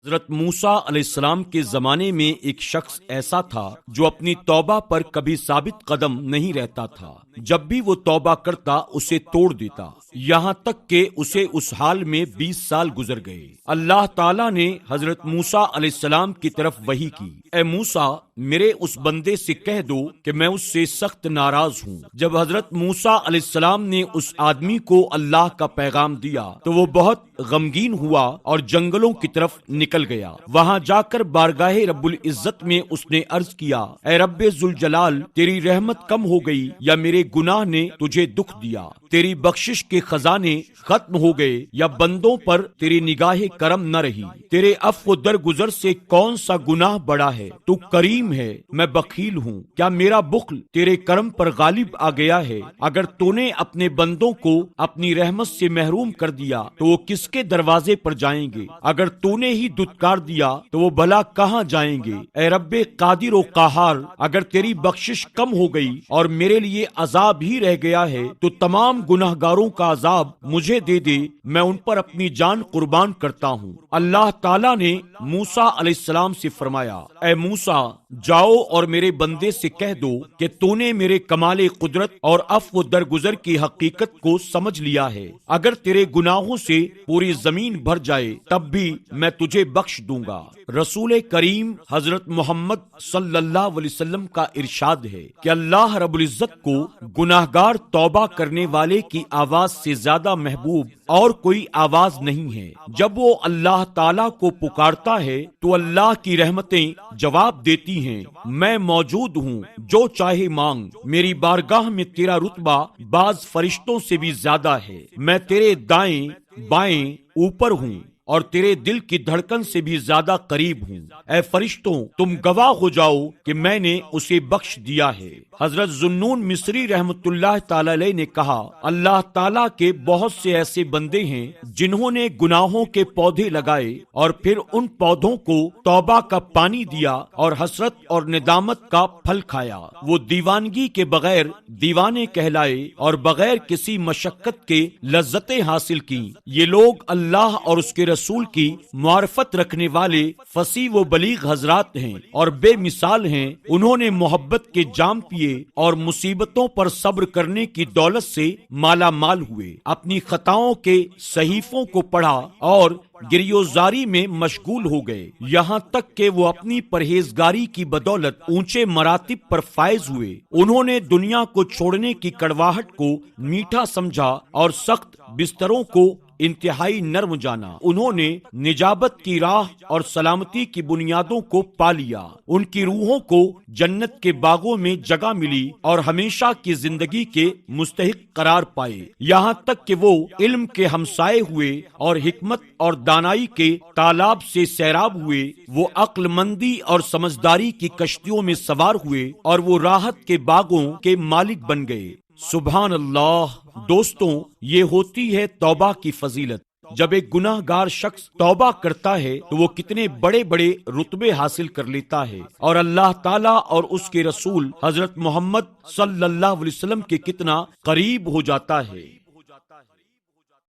حضرت موسیٰ علیہ السلام کے زمانے میں ایک شخص ایسا تھا جو اپنی توبہ پر کبھی ثابت قدم نہیں رہتا تھا۔ جب بھی وہ توبہ کرتا اسے توڑ دیتا، یہاں تک کہ اسے اس حال میں 20 سال گزر گئے۔ اللہ تعالیٰ نے حضرت موسیٰ علیہ السلام کی طرف وحی کی، اے موسیٰ میرے اس بندے سے کہہ دو کہ میں اس سے سخت ناراض ہوں۔ جب حضرت موسیٰ علیہ السلام نے اس آدمی کو اللہ کا پیغام دیا تو وہ بہت غمگین ہوا اور جنگلوں کی طرف نکل گیا۔ وہاں جا کر بارگاہ رب العزت میں اس نے عرض کیا، اے رب ذوالجلال، تیری رحمت کم ہو گئی یا میرے گناہ نے تجھے دکھ دیا؟ تیری بخشش کے خزانے ختم ہو گئے یا بندوں پر تیری نگاہ کرم نہ رہی؟ تیرے عفو درگزر سے کون سا گناہ بڑا ہے؟ تو کریم ہے، میں بخیل ہوں۔ کیا میرا بخل تیرے کرم پر غالب آ گیا ہے؟ اگر تو نے اپنے بندوں کو اپنی رحمت سے محروم کر دیا تو وہ کس کے دروازے پر جائیں گے؟ اگر تو نے ہی دتکار دیا تو وہ بھلا کہاں جائیں گے؟ اے رب قادر و قہار، اگر تیری بخشش کم ہو گئی اور میرے لیے عذاب ہی رہ گیا ہے تو تمام گناہگاروں کا عذاب مجھے دے دے، میں ان پر اپنی جان قربان کرتا ہوں۔ اللہ تعالیٰ نے موسیٰ علیہ السلام سے فرمایا، اے موسیٰ جاؤ اور میرے بندے سے کہہ دو کہ تو نے میرے کمال قدرت اور عفو درگزر کی حقیقت کو سمجھ لیا ہے۔ اگر تیرے گناہوں سے پوری زمین بھر جائے تب بھی میں تجھے بخش دوں گا۔ رسول کریم حضرت محمد صلی اللہ علیہ وسلم کا ارشاد ہے کہ اللہ رب العزت کو گناہگار توبہ کرنے والے کی آواز سے زیادہ محبوب اور کوئی آواز نہیں ہے۔ جب وہ اللہ تعالیٰ کو پکارتا ہے تو اللہ کی رحمتیں جواب دیتی ہیں، میں موجود ہوں، جو چاہے مانگ۔ میری بارگاہ میں تیرا رتبہ بعض فرشتوں سے بھی زیادہ ہے۔ میں تیرے دائیں بائیں اوپر ہوں اور تیرے دل کی دھڑکن سے بھی زیادہ قریب ہوں۔ اے فرشتوں، تم گواہ ہو جاؤ کہ میں نے اسے بخش دیا ہے۔ حضرت ذوالنون مصری رحمت اللہ تعالی علیہ نے کہا، اللہ تعالیٰ کے بہت سے ایسے بندے ہیں جنہوں نے گناہوں کے پودے لگائے اور پھر ان پودوں کو توبہ کا پانی دیا اور حسرت اور ندامت کا پھل کھایا۔ وہ دیوانگی کے بغیر دیوانے کہلائے اور بغیر کسی مشقت کے لذتیں حاصل کی۔ یہ لوگ اللہ اور اس کے رسول کی معرفت رکھنے والے فصیح و بلیغ حضرات ہیں اور بے مثال ہیں۔ انہوں نے محبت کے جام پیے اور مصیبتوں پر صبر کرنے کی دولت سے مالا مال ہوئے، اپنی خطاؤں کے صحیفوں کو پڑھا اور گریوزاری میں مشغول ہو گئے، یہاں تک کہ وہ اپنی پرہیزگاری کی بدولت اونچے مراتب پر فائز ہوئے۔ انہوں نے دنیا کو چھوڑنے کی کڑواہٹ کو میٹھا سمجھا اور سخت بستروں کو انتہائی نرم جانا۔ انہوں نے نجابت کی راہ اور سلامتی کی بنیادوں کو پا لیا۔ ان کی روحوں کو جنت کے باغوں میں جگہ ملی اور ہمیشہ کی زندگی کے مستحق قرار پائے، یہاں تک کہ وہ علم کے ہمسائے ہوئے اور حکمت اور دانائی کے تالاب سے سیراب ہوئے۔ وہ عقل مندی اور سمجھداری کی کشتیوں میں سوار ہوئے اور وہ راحت کے باغوں کے مالک بن گئے۔ سبحان اللہ۔ دوستوں، یہ ہوتی ہے توبہ کی فضیلت۔ جب ایک گناہ گار شخص توبہ کرتا ہے تو وہ کتنے بڑے بڑے رتبے حاصل کر لیتا ہے اور اللہ تعالیٰ اور اس کے رسول حضرت محمد صلی اللہ علیہ وسلم کے کتنا قریب ہو جاتا ہے۔